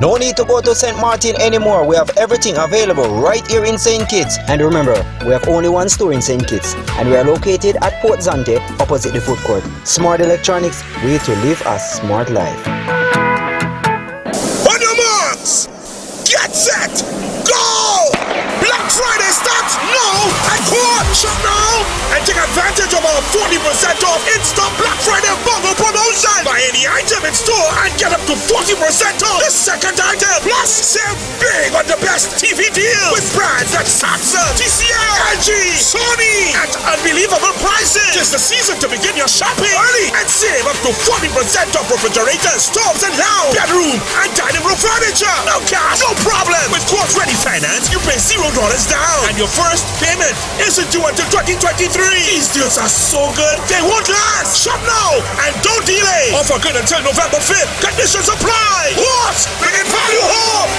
No need to go to St. Martin anymore. We have everything available right here in St. Kitts. And remember, we have only one store in St. Kitts, and we are located at Port Zante, opposite the food court. Smart Electronics, way to live a smart life. On your marks, get set, go! Black Friday starts now at Court. Shop now and take advantage of our 40% off in-store Black Friday bundle promotion. Buy any item in store and get up to 40% off the second item. Plus, save big on the best TV deal with brands like Samsung, TCL, LG, Sony at unbelievable prices. It's the season to begin your shopping early and save up to 40% off refrigerators, stoves, and lounge, bedroom, and dining room furniture. No cash, no problem. With Court Ready Finance, you pay $0 down, and your first payment isn't due until 2023. These deals are so good, they won't last. Shop now and don't delay. Offer good until November 5th. Conditions apply. What? Bringing value home.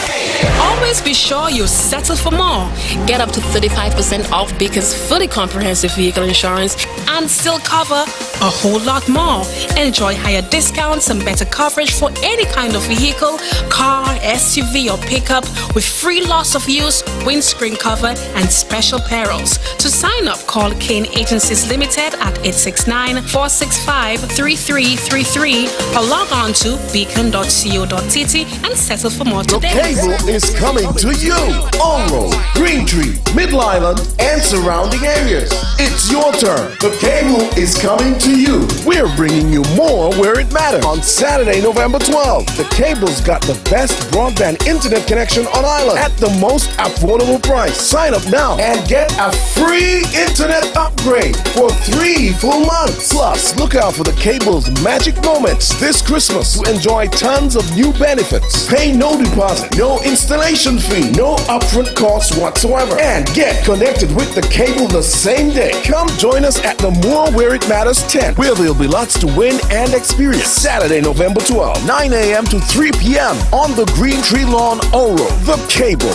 Always be sure you settle for more. Get up to 35% off Beacon's fully comprehensive vehicle insurance and still cover a whole lot more. Enjoy higher discounts and better coverage for any kind of vehicle, car, SUV or pickup with free loss of use, windscreen cover and special perils. To sign up, call Kane Agencies Limited at 869-465-3333 or log on to beacon.co.tt and settle for more today. The cable is coming to you. Oro, Green Tree, Middle Island, and surrounding areas. It's your turn. The cable is coming to you. We're bringing you more where it matters. On Saturday, November 12th, the cable's got the best broadband internet connection on island at the most affordable price. Sign up now and get a free internet upgrade for 3 full months. Plus, look out for the cable's magic moments this Christmas to enjoy tons of new benefits. Pay no deposit, no installation fee, no upfront costs whatsoever, and get connected with the cable the same day. Come join us at the More Where It Matters tent, where there'll be lots to win and experience. Saturday, November 12, 9 a.m. to 3 p.m. on the Green Tree Lawn, Oro. The cable,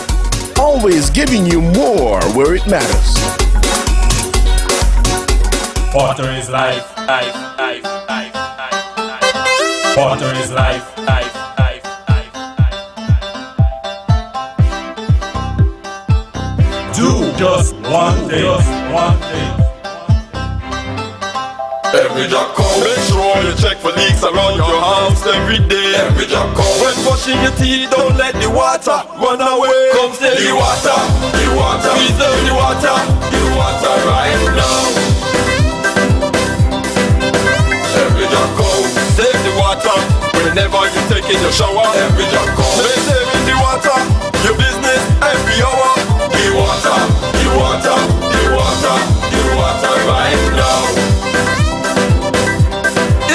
always giving you more where it matters. Water is life, life, life, life, life, life. Water is life, life, life, life, life. Do just one thing, just one thing. Every jack come, make sure you check for leaks around your house every day. Every jack come, when brushing your teeth, don't let the water run away. Come save the water, preserve the water right now. Every jack come, save the water whenever you take in your shower. Every jack come, make saving the water your business every hour. The water, the water, the water, the water right now.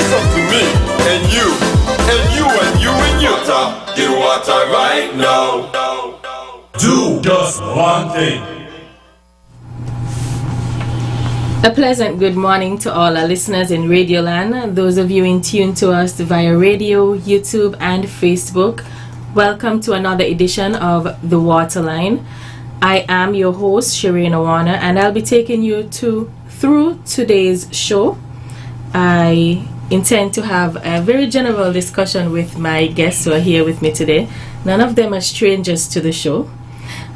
Up to me and you and you and you and you. The water right now. Do just one thing. A pleasant good morning to all our listeners in Radioland, those of you in tune to us via radio, YouTube and Facebook. Welcome to another edition of The Waterline. I am your host, Shireen Warner, and I'll be taking you through today's show. I intend to have a very general discussion with my guests who are here with me today. None of them are strangers to the show,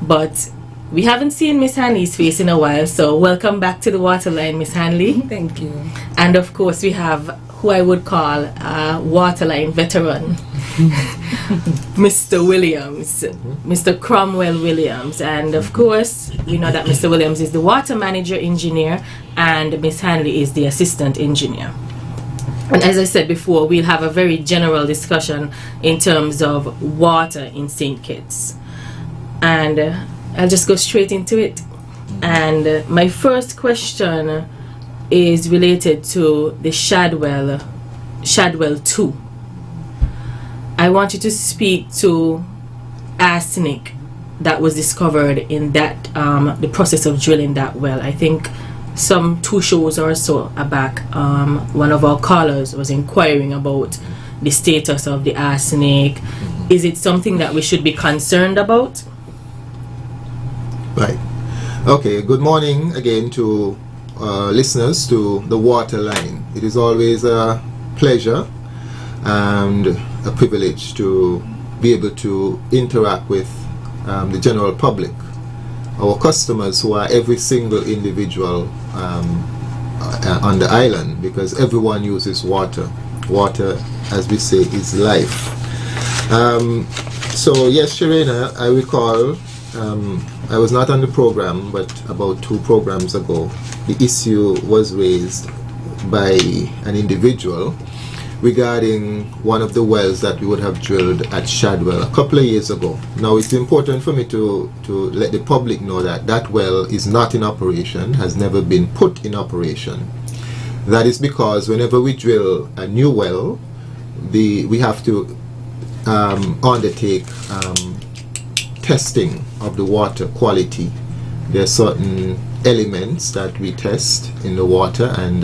but we haven't seen Miss Hanley's face in a while, so welcome back to the Waterline, Miss Hanley. Thank you. And of course we have who I would call a Waterline veteran, Mr. Williams, Mr. Cromwell Williams. And of course we know that Mr. Williams is the water manager engineer and Miss Hanley is the assistant engineer. And as I said before, we'll have a very general discussion in terms of water in St. Kitts. And I'll just go straight into it. And my first question is related to the Shadwell 2. I want you to speak to arsenic that was discovered in that the process of drilling that well. I think some 2 shows or so back, one of our callers was inquiring about the status of the arsenic. Is it something that we should be concerned about? Right. Okay, good morning again to listeners to the Waterline. It is always a pleasure and a privilege to be able to interact with the general public, our customers, who are every single individual on the island, because everyone uses water. Water, as we say, is life. So yes, Sharina, I recall, I was not on the program, but about 2 programs ago, the issue was raised by an individual regarding one of the wells that we would have drilled at Shadwell a couple of years ago. Now, it's important for me to let the public know that that well is not in operation, has never been put in operation. That is because whenever we drill a new well, we have to undertake testing of the water quality. There are certain elements that we test in the water, and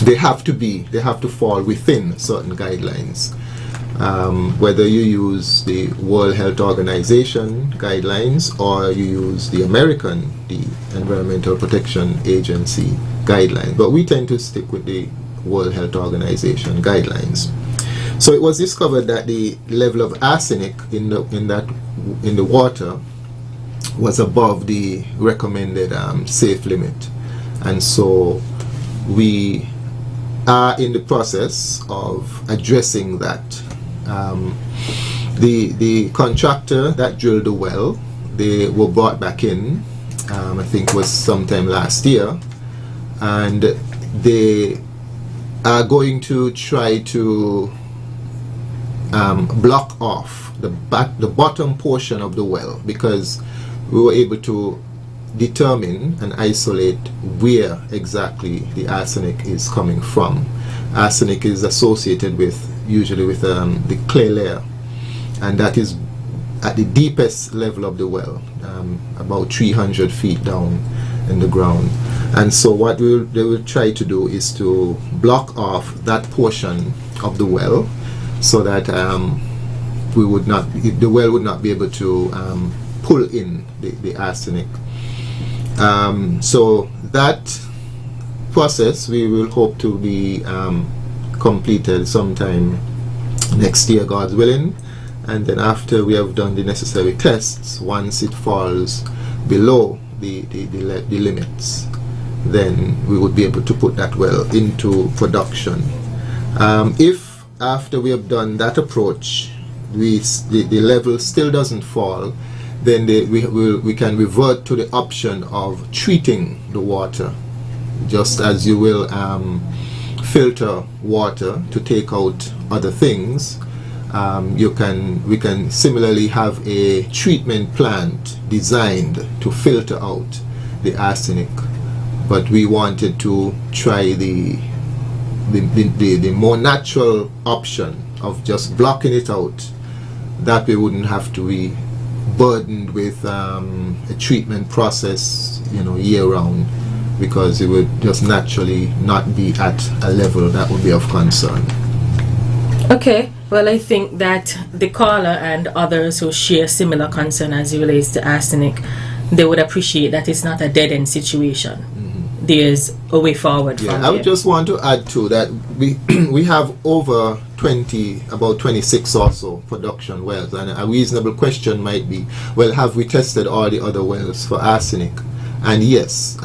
they have to fall within certain guidelines. Whether you use the World Health Organization guidelines or you use the Environmental Protection Agency guidelines, but we tend to stick with the World Health Organization guidelines. So it was discovered that the level of arsenic in the water was above the recommended safe limit, and so we are in the process of addressing that. The contractor that drilled the well, they were brought back in, I think it was sometime last year, and they are going to try to block off the bottom portion of the well, because we were able to determine and isolate where exactly the arsenic is coming from. Arsenic is associated usually with the clay layer, and that is at the deepest level of the well, about 300 feet down in the ground. And so what they will try to do is to block off that portion of the well, so that the well would not be able to pull in the arsenic. So that process we will hope to be completed sometime next year, God's willing, and then after we have done the necessary tests, once it falls below the limits, then we would be able to put that well into production. If after we have done that approach the level still doesn't fall, then we can revert to the option of treating the water, just as you will filter water to take out other things. We can similarly have a treatment plant designed to filter out the arsenic, but we wanted to try the more natural option of just blocking it out. That we wouldn't have to be burdened with a treatment process, year round, because it would just naturally not be at a level that would be of concern. Okay, well, I think that the caller and others who share similar concern as it relates to arsenic, they would appreciate that it's not a dead-end situation. Mm-hmm. There's a way forward from there. I would just want to add to that, we have over about 26 or so production wells, and a reasonable question might be, well, have we tested all the other wells for arsenic? And yes,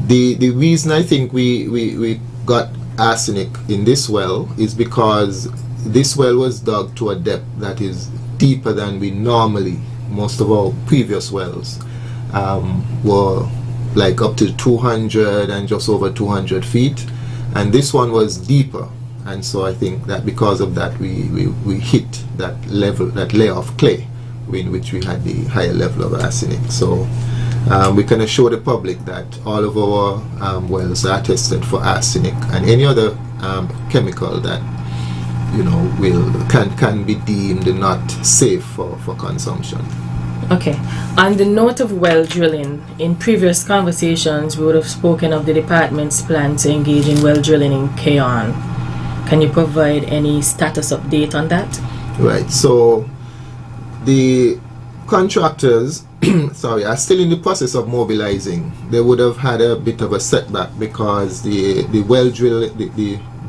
the reason I think we got arsenic in this well is because this well was dug to a depth that is deeper than we normally, most of our previous wells were like up to 200 and just over 200 feet, and this one was deeper. And so I think that because of that we hit that level, that layer of clay in which we had the higher level of arsenic. So we can assure the public that all of our wells are tested for arsenic and any other chemical that can be deemed not safe for consumption. Okay. On the note of well drilling, in previous conversations we would have spoken of the department's plan to engage in well drilling in Keon. Can you provide any status update on that? Right. So the contractors are still in the process of mobilizing. They would have had a bit of a setback because the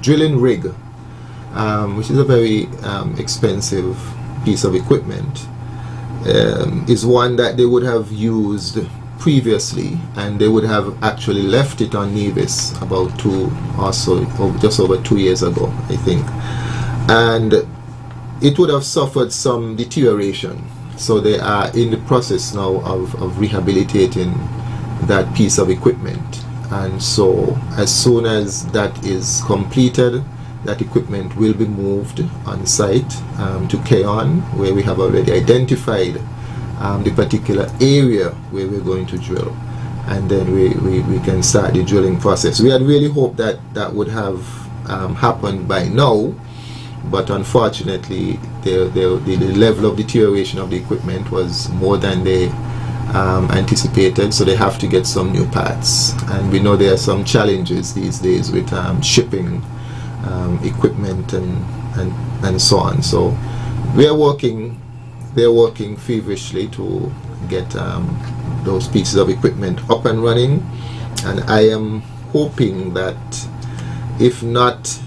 drilling rig, which is a very expensive piece of equipment is one that they would have used previously, and they would have actually left it on Nevis about just over 2 years ago, I think, and it would have suffered some deterioration. So they are in the process now of rehabilitating that piece of equipment, and so as soon as that is completed, that equipment will be moved on site to Keon, where we have already identified the particular area where we're going to drill, and then we can start the drilling process. We had really hoped that that would have happened by now, but unfortunately the level of deterioration of the equipment was more than they anticipated, so they have to get some new parts, and we know there are some challenges these days with shipping equipment and so on. So they're working feverishly to get those pieces of equipment up and running, and I am hoping that if not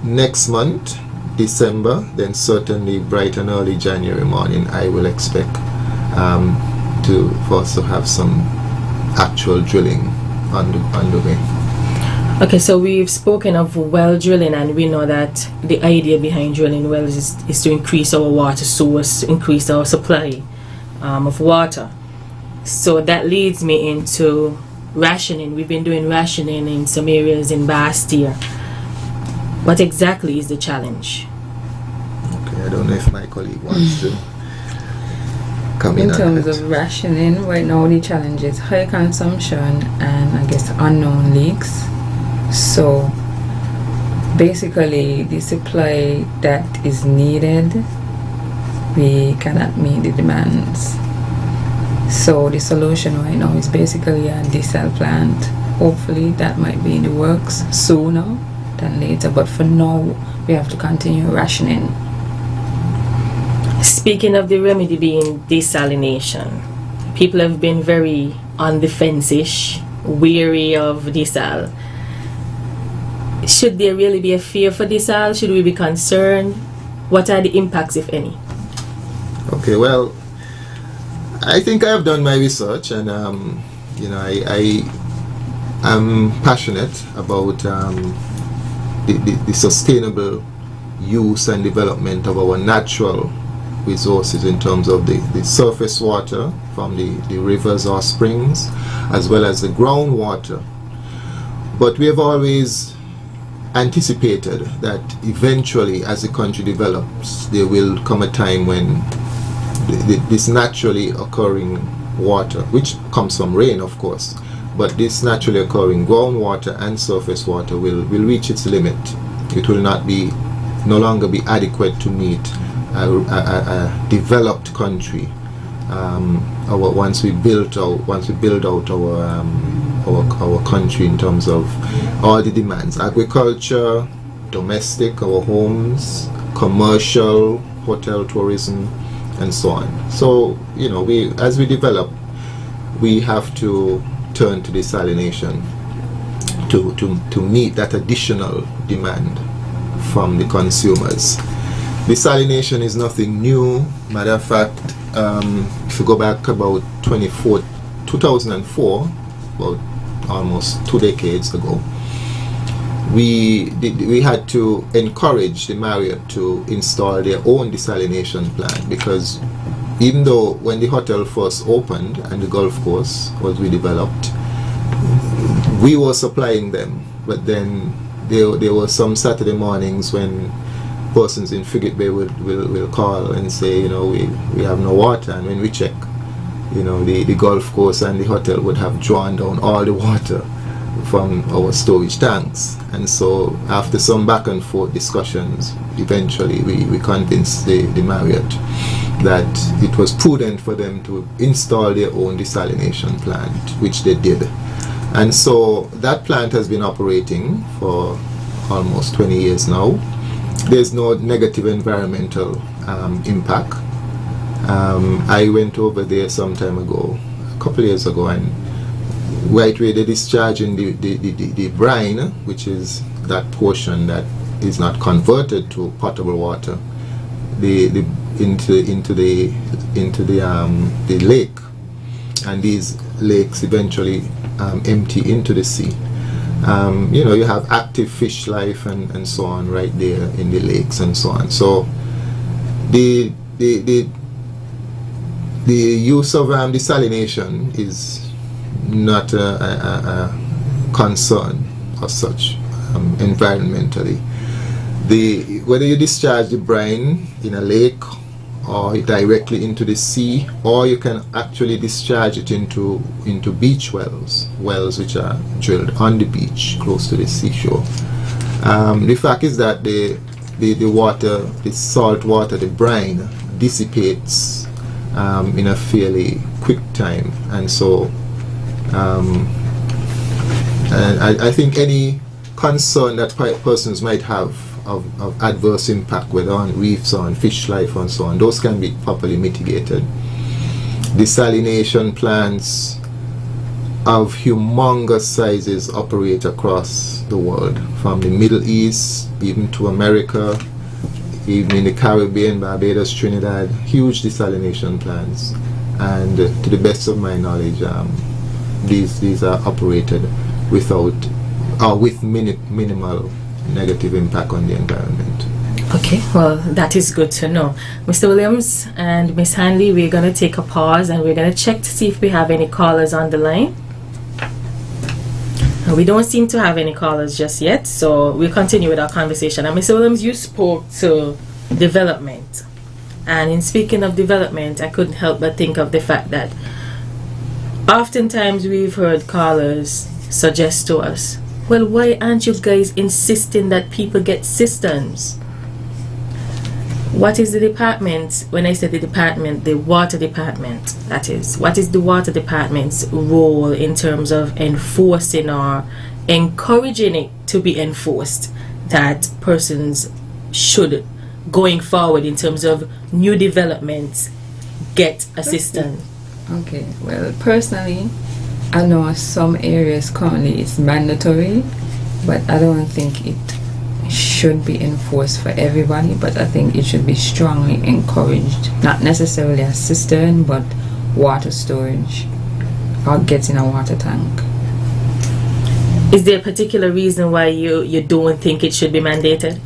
next month, December, then certainly bright and early January morning I will expect for us to have some actual drilling underway. Okay, so we've spoken of well drilling, and we know that the idea behind drilling wells is to increase our water source, increase our supply of water. So that leads me into rationing. We've been doing rationing in some areas in Bastia. What exactly is the challenge? Okay, I don't know if my colleague wants to come in. In terms of rationing, right now the challenge is high consumption and I guess unknown leaks. So basically the supply that is needed, we cannot meet the demands. So the solution right now is basically a desal plant. Hopefully that might be in the works sooner than later, but for now we have to continue rationing. Speaking of the remedy being desalination, people have been very on the fence-ish, weary of desal. Should there really be a fear for desal? Should we be concerned? What are the impacts, if any? Okay, well, I think I have done my research, and I am passionate about the sustainable use and development of our natural resources in terms of the surface water from the rivers or springs, as well as the groundwater. But we have always anticipated that eventually, as the country develops, there will come a time when this naturally occurring water, which comes from rain of course, but this naturally occurring groundwater and surface water will reach its limit. It will no longer be adequate to meet a developed country once we build out our country in terms of all the demands: agriculture, domestic, our homes, commercial, hotel tourism, and so on. So as we develop, we have to turn to desalination to meet that additional demand from the consumers. Desalination is nothing new. Matter of fact, if you go back about 2004, about almost 2 decades ago, we had to encourage the Marriott to install their own desalination plant, because even though when the hotel first opened and the golf course was redeveloped, we were supplying them, but then there were some Saturday mornings when persons in Frigate Bay will call and say, we have no water, and when we check, the golf course and the hotel would have drawn down all the water from our storage tanks. And so after some back and forth discussions, eventually we convinced the Marriott that it was prudent for them to install their own desalination plant, which they did. And so that plant has been operating for almost 20 years now. There's no negative environmental impact. I went over there some time ago, a couple of years ago, and right where they're discharging the brine, which is that portion that is not converted to potable water, the the lake, and these lakes eventually empty into the sea. You have active fish life and so on right there in the lakes and so on. So the use of desalination is not a concern as such environmentally. Whether you discharge the brine in a lake or directly into the sea, or you can actually discharge it into beach wells which are drilled on the beach close to the seashore. The fact is that the water, the salt water, the brine dissipates in a fairly quick time, and so and I think any concern that persons might have of adverse impact, whether on reefs or on fish life and so on, those can be properly mitigated. Desalination plants of humongous sizes operate across the world, from the Middle East even to America, even in the Caribbean, Barbados, Trinidad, huge desalination plants. And to the best of my knowledge, these are operated without or with minimal negative impact on the environment. Okay, well, that is good to know. Mr. Williams and Miss Hanley, we're going to take a pause and we're going to check to see if we have any callers on the line. We don't seem to have any callers just yet, so we'll continue with our conversation. And Mr. Williams, you spoke to development. And in speaking of development, I couldn't help but think of the fact that oftentimes we've heard callers suggest to us, well, why aren't you guys insisting that people get cisterns? What is the department, when I say the department, the water department, that is, what is the water department's role in terms of enforcing or encouraging it to be enforced that persons should, going forward in terms of new developments, get a cistern? Okay, well, personally, I know some areas currently it's mandatory, but I don't think it should be enforced for everybody, but I think it should be strongly encouraged. Not necessarily a cistern, but water storage or getting a water tank. Is there a particular reason why you don't think it should be mandated?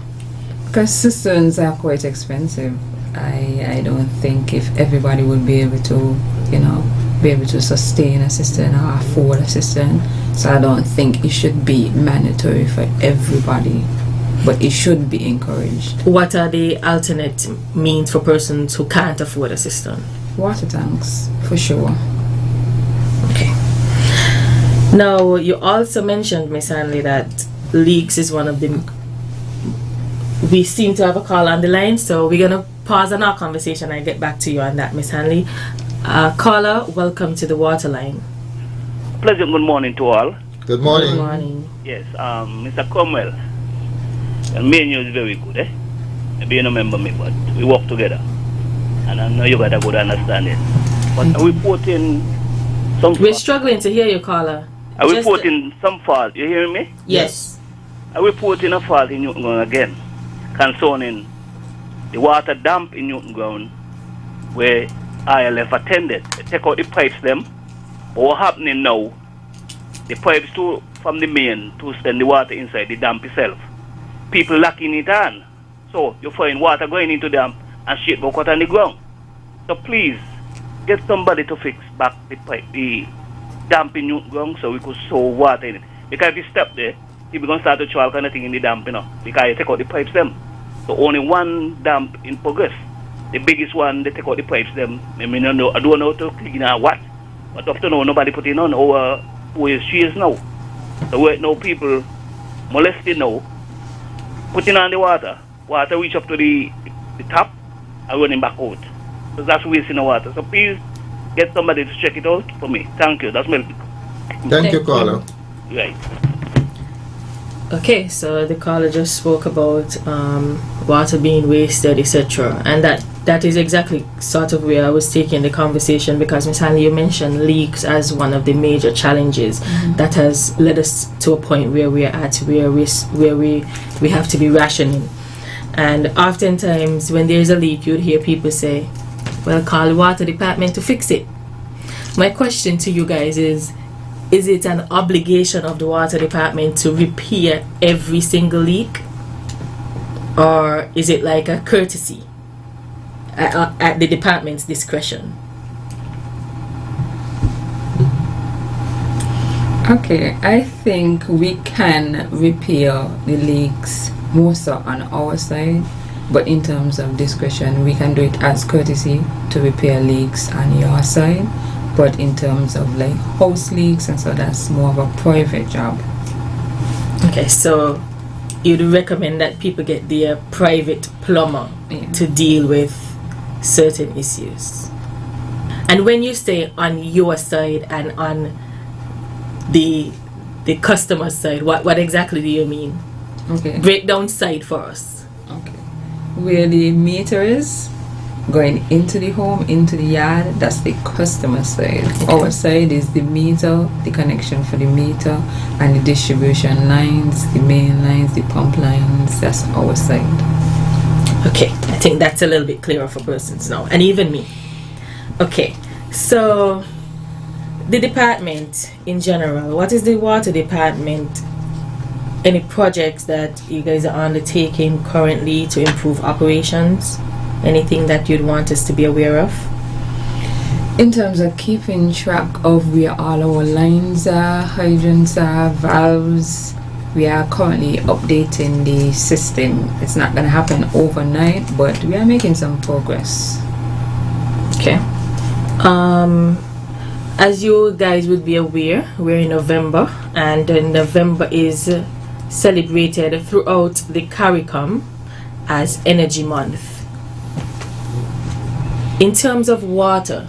Because cisterns are quite expensive. I don't think if everybody would be able to, be able to sustain a cistern or afford a cistern. So I don't think it should be mandatory for everybody, but it should be encouraged. What are the alternate means for persons who can't afford a cistern? Water tanks, for sure. Okay. Now, you also mentioned, Miss Hanley, that leaks is one of the... We seem to have a call on the line, so we're going to pause on our conversation and get back to you on that, Miss Hanley. Caller, welcome to the water line. Pleasant good morning to all. Good morning. Good morning. Yes, Mr. Cromwell. Me and you is very good, eh? Maybe you don't remember me, but we work together. And I know you got a good understanding. But are we putting some... We're struggling to hear you, caller. Are we putting some fault? You hearing me? Yes. Are we putting a fault in Newton Ground again concerning the water dump in Newton Ground where ILF attended? They take out the pipes them. But what's happening now, the pipes from the main to send the water inside the dump itself. People locking it on. So you find water going into the dump and shit back out on the ground. So please, get somebody to fix back the dump in Newton Ground so we could store water in it. Because if you step there, people going to start to throw all kind of thing in the dump, because you take out the pipes them. So only one dump in progress. The biggest one, they take out the pipes them. I don't know how to clean or what. But up to now, nobody put it on over 2 years, 3 years now. So right now, people molested now, putting on the water reach up to the top and running back out. So that's wasting the water. So please get somebody to check it out for me. Thank you. That's my... Thank you, caller. Right. Okay, so the caller just spoke about water being wasted, etc. And that is exactly sort of where I was taking the conversation, because Ms. Hanley, you mentioned leaks as one of the major challenges that has led us to a point where we are at, where we have to be rationing. And oftentimes when there's a leak, you'd hear people say, well, call the water department to fix it. My question to you guys is it an obligation of the water department to repair every single leak? Or is it like a courtesy at the department's discretion? Okay, I think we can repair the leaks more so on our side, but in terms of discretion, we can do it as courtesy to repair leaks on your side. But in terms of like house leaks and so, that's more of a private job. Okay, so you'd recommend that people get their private plumber to deal with certain issues. And when you say on your side and on the customer side, what exactly do you mean? Okay. Break down side for us. Okay. Where the meter is going into the home, into the yard, that's the customer side. Okay. Our side is the meter, the connection for the meter, and the distribution lines, the main lines, the pump lines. That's our side. Okay, I think that's a little bit clearer for persons now, and even me. Okay, so the department in general, what is the water department? Any projects that you guys are undertaking currently to improve operations? Anything that you'd want us to be aware of? In terms of keeping track of where all our lines are, hydrants are, valves, we are currently updating the system. It's not going to happen overnight, but we are making some progress. Okay. As you guys would be aware, we're in November, and November is celebrated throughout the CARICOM as Energy Month. In terms of water,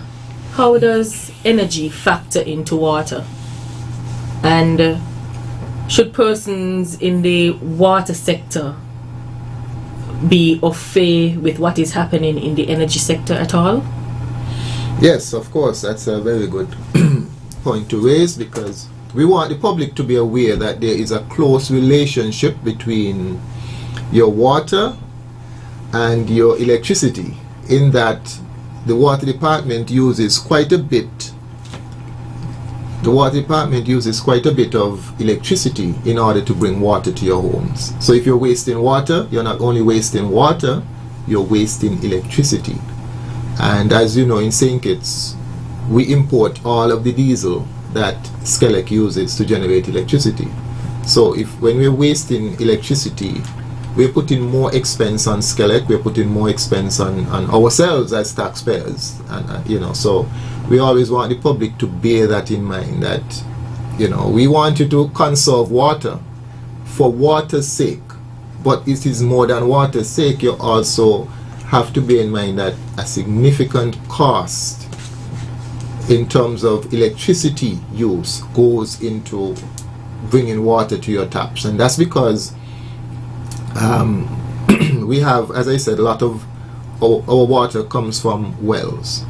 how does energy factor into water? And should persons in the water sector be au fait with what is happening in the energy sector at all? Yes, of course, that's a very good point to raise, because we want the public to be aware that there is a close relationship between your water and your electricity, in that the water department uses quite a bit of electricity in order to bring water to your homes. So if you're wasting water, you're not only wasting water, you're wasting electricity. And as you know, in St. Kitts, we import all of the diesel that Skelec uses to generate electricity. So when we're wasting electricity, we're putting more expense on Skelec, we're putting more expense on ourselves as taxpayers, and so we always want the public to bear that in mind, that we want you to conserve water for water's sake, but it is more than water's sake. You also have to bear in mind that a significant cost in terms of electricity use goes into bringing water to your taps, and that's because we have, as I said, a lot of our water comes from wells.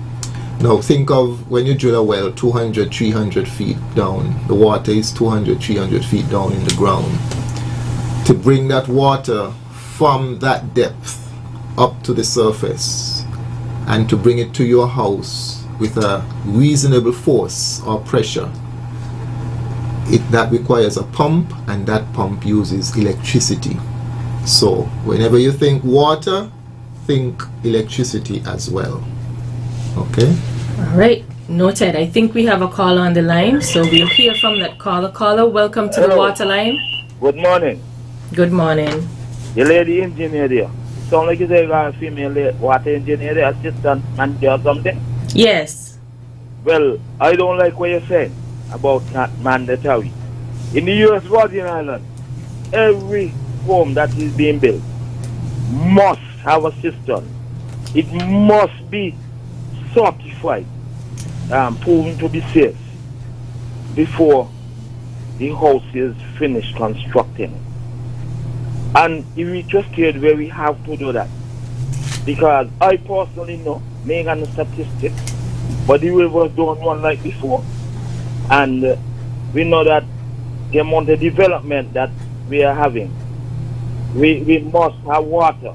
Now think of when you drill a well 200, 300 feet down, the water is 200, 300 feet down in the ground. To bring that water from that depth up to the surface and to bring it to your house with a reasonable force or pressure, that requires a pump, and that pump uses electricity. So whenever you think water, think electricity as well. Okay? All right, noted. I think we have a caller on the line, so we'll hear from that caller. Caller, welcome to the water line. Good morning. Good morning. The lady engineer there. Sound like you say you are a female water engineer, assistant manager or something? Yes. Well, I don't like what you're saying about not mandatory. In the U.S. Virgin Islands, every home that is being built must have a cistern. It must be certified, proven to be safe before the house is finished constructing. And if we just cared where we have to do that, because I personally know, making the statistics, but the rivers don't run like before, and we know that the amount of development that we are having, we must have water.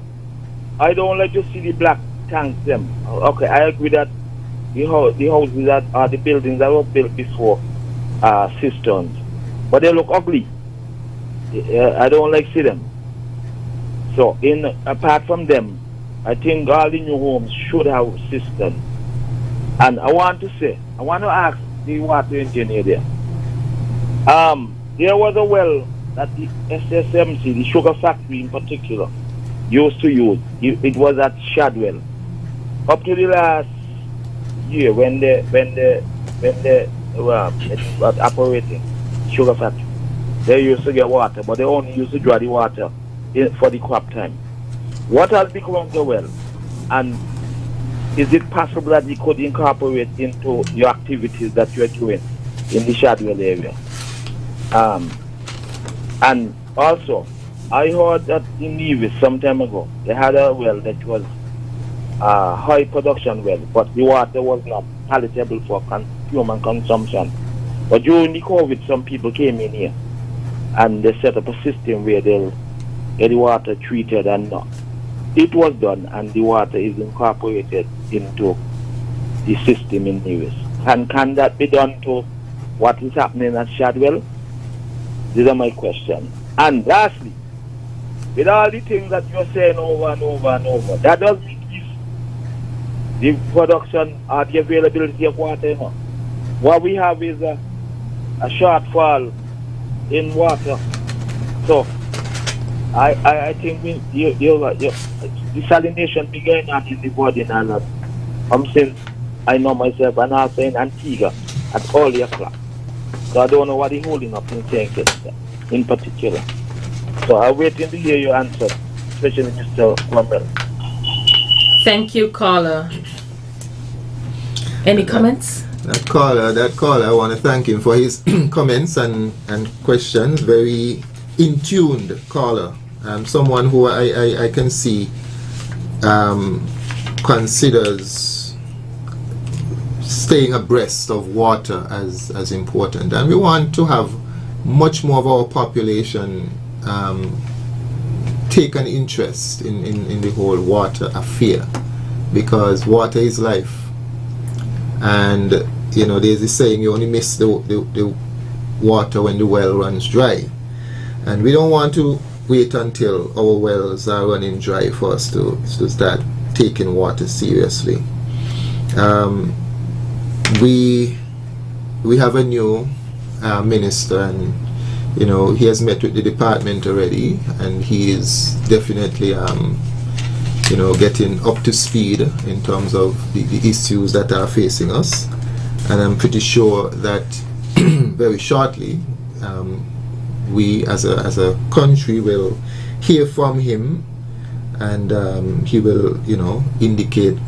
I don't like to see the black tanks them. Okay, I agree that the houses that are the buildings that were built before are cisterns, but they look ugly. I don't like see them. So apart from them, I think all the new homes should have cisterns. And I want to ask the water engineer there. There was a well that the SSMC, the sugar factory in particular, used to use. It was at Shadwell. Up to the last year when it was operating, sugar factory, they used to get water, but they only used to draw the water for the crop time. What has become of the well? And is it possible that you could incorporate into your activities that you are doing in the Shadwell area? And also, I heard that in Nevis some time ago, they had a well that was a high production well, but the water was not palatable for human consumption. But during the COVID, some people came in here and they set up a system where they'll get the water treated and not. It was done, and the water is incorporated into the system in Nevis. And can that be done to what is happening at Shadwell? These are my questions. And lastly, with all the things that you're saying over and over and over, that doesn't increase the production or the availability of water. What we have is a shortfall in water. So I think the desalination began on in the body now. Since I know myself, and also in Antigua at all the o'clock. So I don't know what he's holding up in St. Kitts in particular. So I'm waiting to hear your answer, especially Mr. Cromwell. Thank you, caller. Any comments? That caller, I want to thank him for his comments and questions. Very in-tuned caller. Someone who I can see considers staying abreast of water as important, and we want to have much more of our population take an interest in the whole water affair, because water is life. And there's this saying, you only miss the water when the well runs dry, and we don't want to wait until our wells are running dry for us to start taking water seriously. We have a new minister, and he has met with the department already, and he is definitely getting up to speed in terms of the issues that are facing us. And I'm pretty sure that very shortly we as a country will hear from him, and he will indicate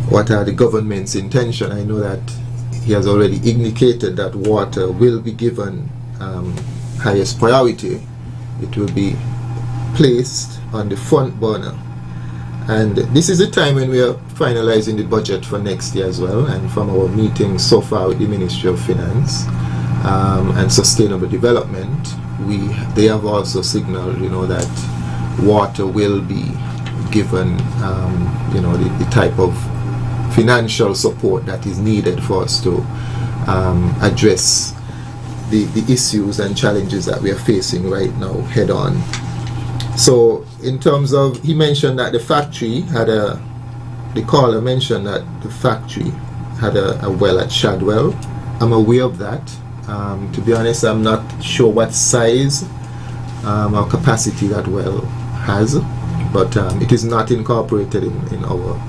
what are the government's intention. I know that he has already indicated that water will be given highest priority. It will be placed on the front burner. And this is the time when we are finalizing the budget for next year as well. And from our meetings so far with the Ministry of Finance and Sustainable Development, they have also signaled, that water will be given, the type of financial support that is needed for us to address the issues and challenges that we are facing right now head on. So in terms of, he mentioned that the caller mentioned that the factory had a well at Shadwell. I'm aware of that. To be honest, I'm not sure what size or capacity that well has, but it is not incorporated in our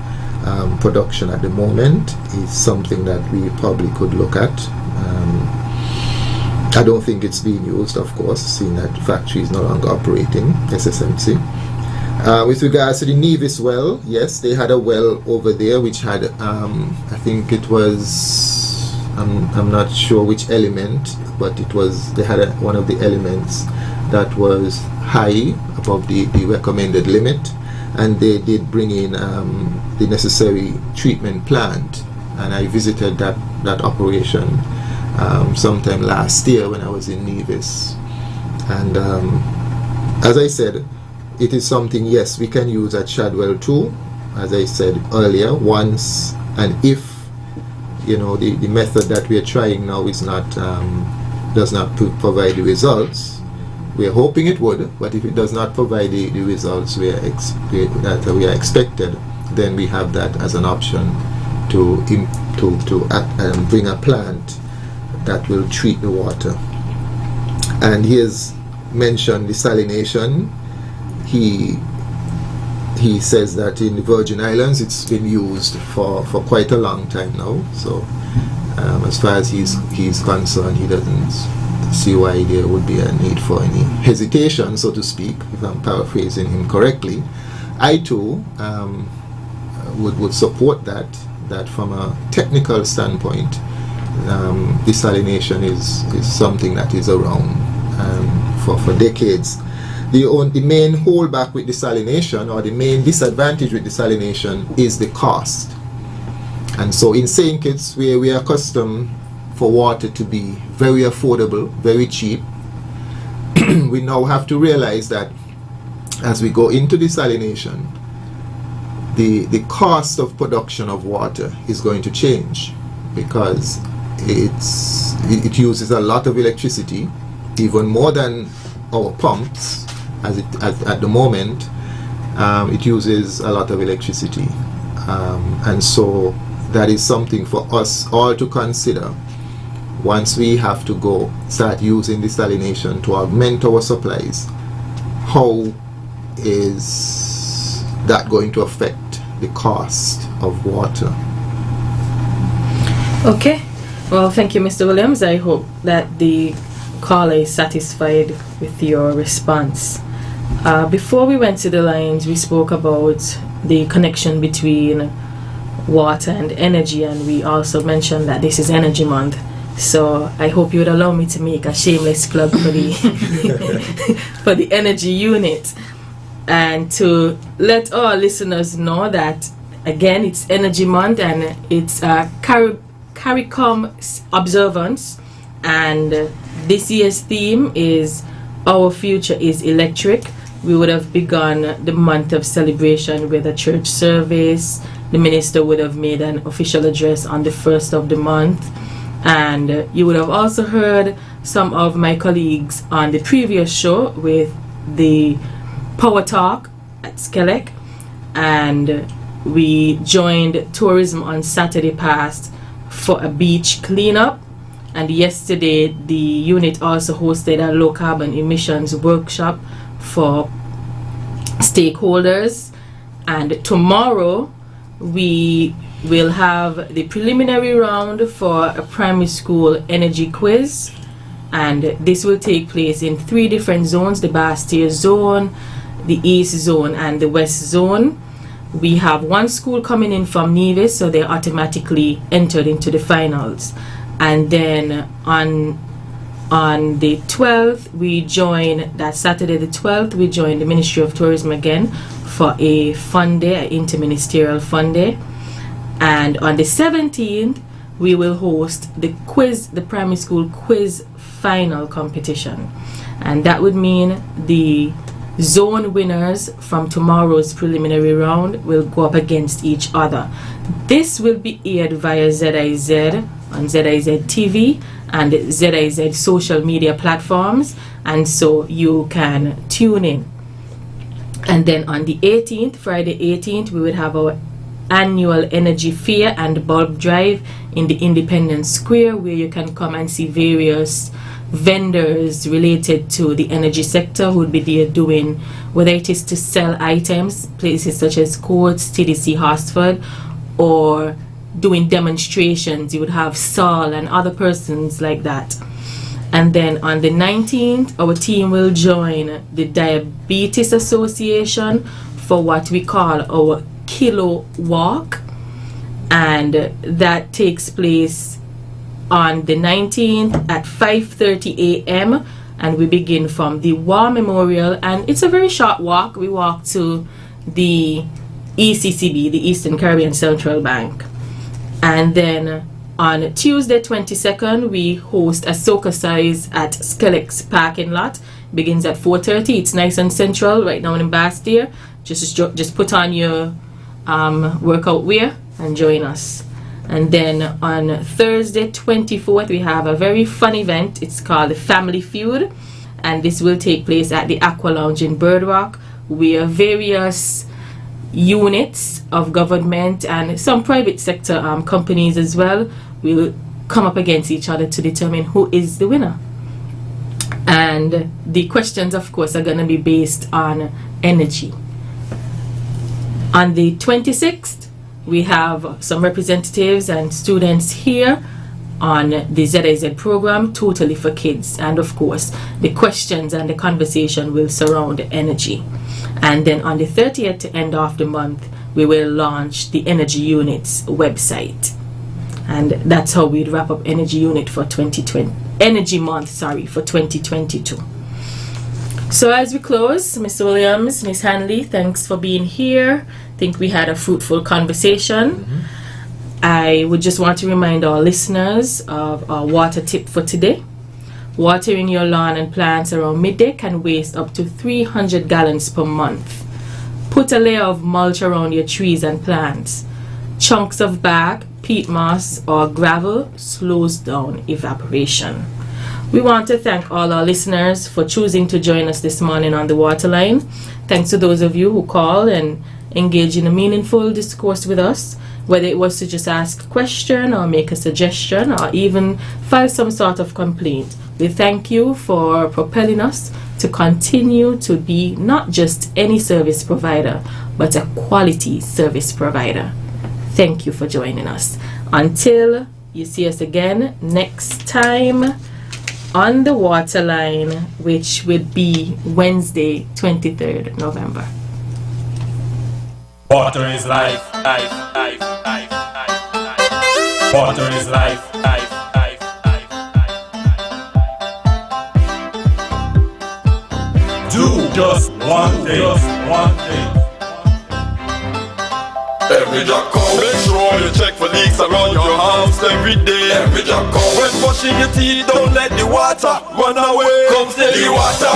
production at the moment. It's something that we probably could look at. I don't think it's being used, of course, seeing that the factory is no longer operating, SSMC. With regards to the Nevis well, yes, they had a well over there which had, I think it was, I'm not sure which element, but they had one of the elements that was high above the recommended limit, and they did bring in the necessary treatment plant, and I visited that operation sometime last year when I was in Nevis, And as I said, it is something, yes, we can use at Shadwell too. As I said earlier, once and if the method that we are trying now is not does not provide the results, we are hoping it would, but if it does not provide the results that we are expected, then we have that as an option to bring a plant that will treat the water. And he has mentioned desalination. He says that in the Virgin Islands it's been used for quite a long time now. So as far as he's concerned, he doesn't see why there would be a need for any hesitation, so to speak, if I'm paraphrasing him correctly. I too would support that from a technical standpoint, desalination is something that is around for decades. The main holdback with desalination, or the main disadvantage with desalination, is the cost. And so in St. Kitts, where we are accustomed for water to be very affordable, very cheap, we now have to realize that as we go into desalination, the cost of production of water is going to change, because it uses a lot of electricity, even more than our pumps. At the moment, it uses a lot of electricity, and so that is something for us all to consider once we have to start using desalination to augment our supplies. How is that going to affect the cost of water? Okay, well, thank you, Mr. Williams. I hope that the caller is satisfied with your response. Before we went to the lines, we spoke about the connection between water and energy, and we also mentioned that this is Energy Month. So I hope you would allow me to make a shameless plug for the for the energy unit, and to let our listeners know that again it's Energy Month, and it's CARICOM observance, and this year's theme is Our Future is Electric. We would have begun the month of celebration with a church service. The minister would have made an official address on the 1st of the month. And you would have also heard some of my colleagues on the previous show with the Power Talk at Skelec. And we joined tourism on Saturday past for a beach cleanup. And yesterday, the unit also hosted a low carbon emissions workshop for stakeholders. And tomorrow, we will have the preliminary round for a primary school energy quiz. And this will take place in 3 different zones: the Bastia zone, the East zone, and the West zone. We have 1 school coming in from Nevis, so they're automatically entered into the finals. And then on the 12th, that Saturday the 12th, we join the Ministry of Tourism again for a fun day, an interministerial fun day. And on the 17th, we will host the primary school quiz final competition. And that would mean the zone winners from tomorrow's preliminary round will go up against each other. This will be aired via ZIZ on ZIZ TV and ZIZ social media platforms, and so you can tune in. And then on the 18th, Friday 18th, we would have our annual energy fair and bulb drive in the Independence Square, where you can come and see various vendors related to the energy sector who would be there doing, whether it is to sell items, places such as Courts, TDC Hosford, or doing demonstrations. You would have Saul and other persons like that. And then on the 19th, our team will join the Diabetes Association for what we call our Kilo Walk, and that takes place on the 19th at 5:30 a.m. and we begin from the War Memorial, and it's a very short walk. We walk to the ECCB, the Eastern Caribbean Central Bank. And then on Tuesday 22nd, we host a soca size at Skelec's parking lot begins at 4:30. It's nice and central right now in Bastille. Just put on your workout wear and join us. And then on Thursday 24th, we have a very fun event. It's called the Family Feud, and this will take place at the Aqua Lounge in Bird Rock, where various units of government and some private sector companies as well will come up against each other to determine who is the winner. And the questions, of course, are going to be based on energy. On the 26th, we have some representatives and students here on the ZIZ program, Totally for Kids. And of course, the questions and the conversation will surround energy. And then on the 30th, to end of the month, we will launch the Energy Unit's website. And that's how we'd wrap up Energy Unit for 2020. Energy Month, for 2022. So as we close, Mr. Williams, Ms. Hanley, thanks for being here. I think we had a fruitful conversation. I would just want to remind our listeners of our water tip for today. Watering your lawn and plants around midday can waste up to 300 gallons per month. Put a layer of mulch around your trees and plants. Chunks of bark, peat moss, or gravel slows down evaporation. We want to thank all our listeners for choosing to join us this morning on the Waterline. Thanks to those of you who call and engage in a meaningful discourse with us, whether it was to just ask a question or make a suggestion or even file some sort of complaint. We thank you for propelling us to continue to be not just any service provider, but a quality service provider. Thank you for joining us. Until you see us again next time on the Waterline, which will be Wednesday, 23rd November. Water is life, life, life, life, life, life. Water is life, life, life, life, life. Do just one thing. Every jacko, make sure you check for leaks around your house every day. Every jacko, when brushing your teeth, don't let the water run away. Come steady, the water,